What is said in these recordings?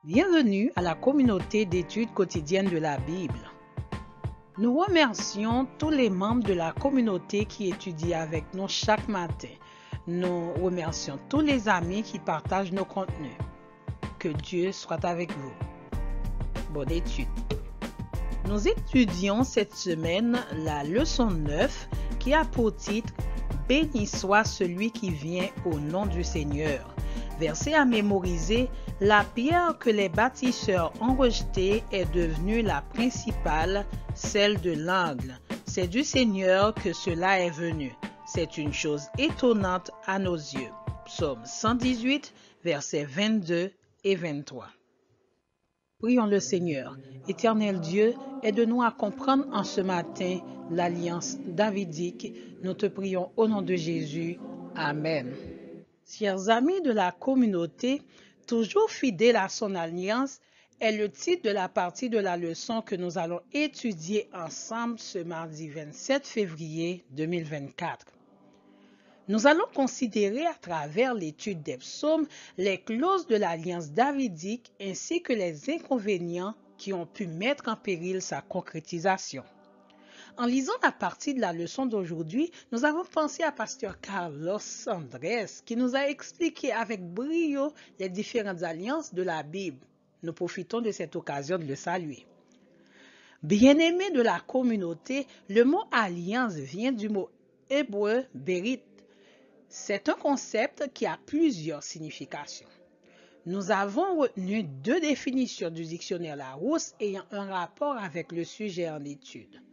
Bienvenue à la communauté d'études quotidiennes de la Bible. Nous remercions tous les membres de la communauté qui étudient avec nous chaque matin. Nous remercions tous les amis qui partagent nos contenus. Que Dieu soit avec vous. Bonne étude. Nous étudions cette semaine la leçon 9 qui a pour titre « Béni soit celui qui vient au nom du Seigneur ». Verset à mémoriser, la pierre que les bâtisseurs ont rejetée est devenue la principale, celle de l'angle. C'est du Seigneur que cela est venu. C'est une chose étonnante à nos yeux. Psaume 118, versets 22 et 23. Prions le Seigneur. Éternel Dieu, aide-nous à comprendre en ce matin l'alliance davidique. Nous te prions au nom de Jésus. Amen. Chers amis de la communauté, toujours fidèle à son alliance est le titre de la partie de la leçon que nous allons étudier ensemble ce mardi 27 février 2024. Nous allons considérer à travers l'étude des psaumes les clauses de l'alliance davidique ainsi que les inconvénients qui ont pu mettre en péril sa concrétisation. En lisant la partie de la leçon d'aujourd'hui, nous avons pensé à Pasteur Carlos Andrés qui nous a expliqué avec brio les différentes alliances de la Bible. Nous profitons de cette occasion de le saluer. Bien-aimés de la communauté, le mot alliance vient du mot hébreu bérit. C'est un concept qui a plusieurs significations. Nous avons retenu deux définitions du dictionnaire Larousse ayant un rapport avec le sujet en étude.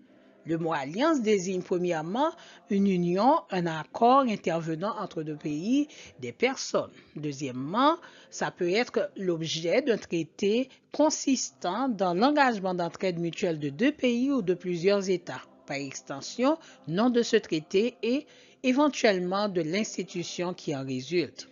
Le mot alliance désigne premièrement une union, un accord intervenant entre deux pays, des personnes. Deuxièmement, ça peut être l'objet d'un traité consistant dans l'engagement d'entraide mutuelle de deux pays ou de plusieurs États. Par extension, nom de ce traité et éventuellement de l'institution qui en résulte.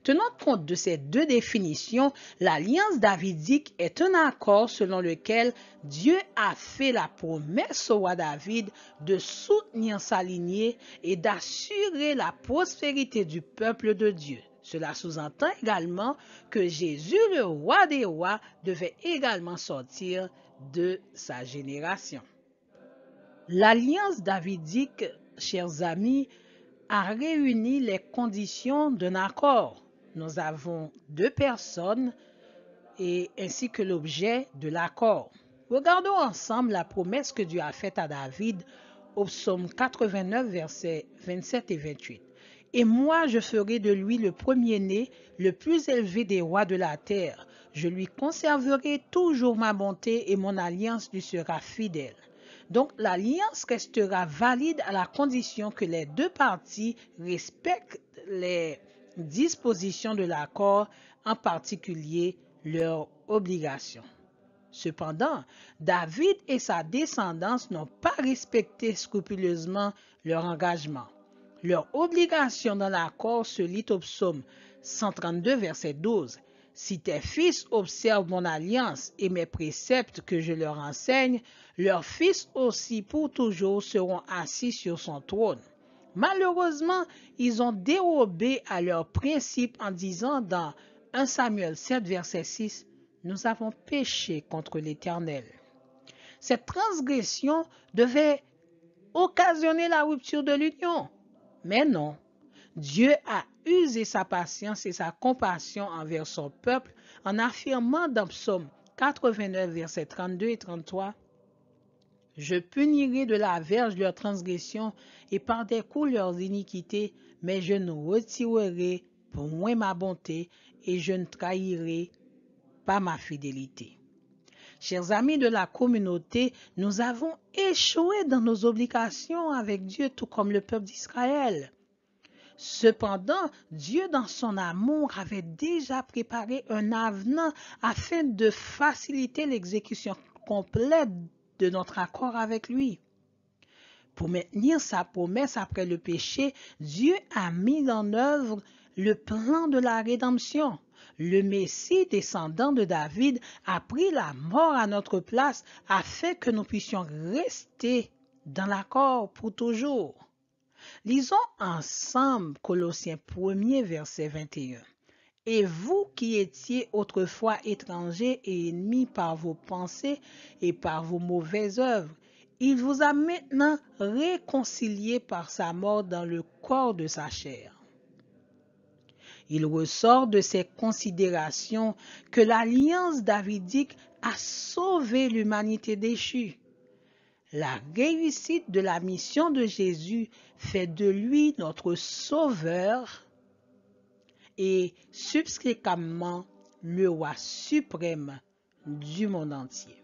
Tenant compte de ces deux définitions, l'alliance davidique est un accord selon lequel Dieu a fait la promesse au roi David de soutenir sa lignée et d'assurer la prospérité du peuple de Dieu. Cela sous-entend également que Jésus, le roi des rois, devait également sortir de sa génération. L'alliance davidique, chers amis, a réuni les conditions d'un accord. Nous avons deux personnes et ainsi que l'objet de l'accord. Regardons ensemble la promesse que Dieu a faite à David au psaume 89, versets 27 et 28. Et moi, je ferai de lui le premier-né, le plus élevé des rois de la terre. Je lui conserverai toujours ma bonté et mon alliance lui sera fidèle. Donc, l'alliance restera valide à la condition que les deux parties respectent les dispositions de l'accord, en particulier leurs obligations. Cependant, David et sa descendance n'ont pas respecté scrupuleusement leur engagement. Leur obligation dans l'accord se lit au psaume 132, verset 12. Si tes fils observent mon alliance et mes préceptes que je leur enseigne, leurs fils aussi pour toujours seront assis sur son trône. Malheureusement, ils ont dérobé à leurs principes en disant dans 1 Samuel 7, verset 6, « Nous avons péché contre l'Éternel. » Cette transgression devait occasionner la rupture de l'union. Mais non, Dieu a usé sa patience et sa compassion envers son peuple en affirmant dans Psaume 89, versets 32 et 33, « Je punirai de la verge leurs transgressions et par des coups leurs iniquités, mais je ne retirerai point ma bonté et je ne trahirai pas ma fidélité. » Chers amis de la communauté, nous avons échoué dans nos obligations avec Dieu, tout comme le peuple d'Israël. Cependant, Dieu, dans son amour, avait déjà préparé un avenant afin de faciliter l'exécution complète de notre accord avec lui. Pour maintenir sa promesse après le péché, Dieu a mis en œuvre le plan de la rédemption. Le Messie, descendant de David, a pris la mort à notre place afin que nous puissions rester dans l'accord pour toujours. Lisons ensemble Colossiens 1er, verset 21. Et vous qui étiez autrefois étrangers et ennemis par vos pensées et par vos mauvaises œuvres, il vous a maintenant réconciliés par sa mort dans le corps de sa chair. Il ressort de ces considérations que l'alliance davidique a sauvé l'humanité déchue. La réussite de la mission de Jésus fait de lui notre sauveur et subséquemment le roi suprême du monde entier.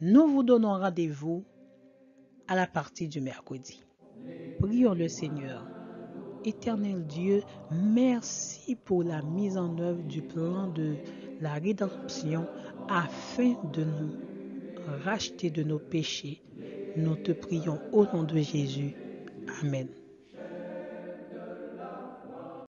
Nous vous donnons rendez-vous à la partie du mercredi. Prions le Seigneur. Éternel Dieu, merci pour la mise en œuvre du plan de la rédemption afin de nous racheter de nos péchés. Nous te prions au nom de Jésus. Amen.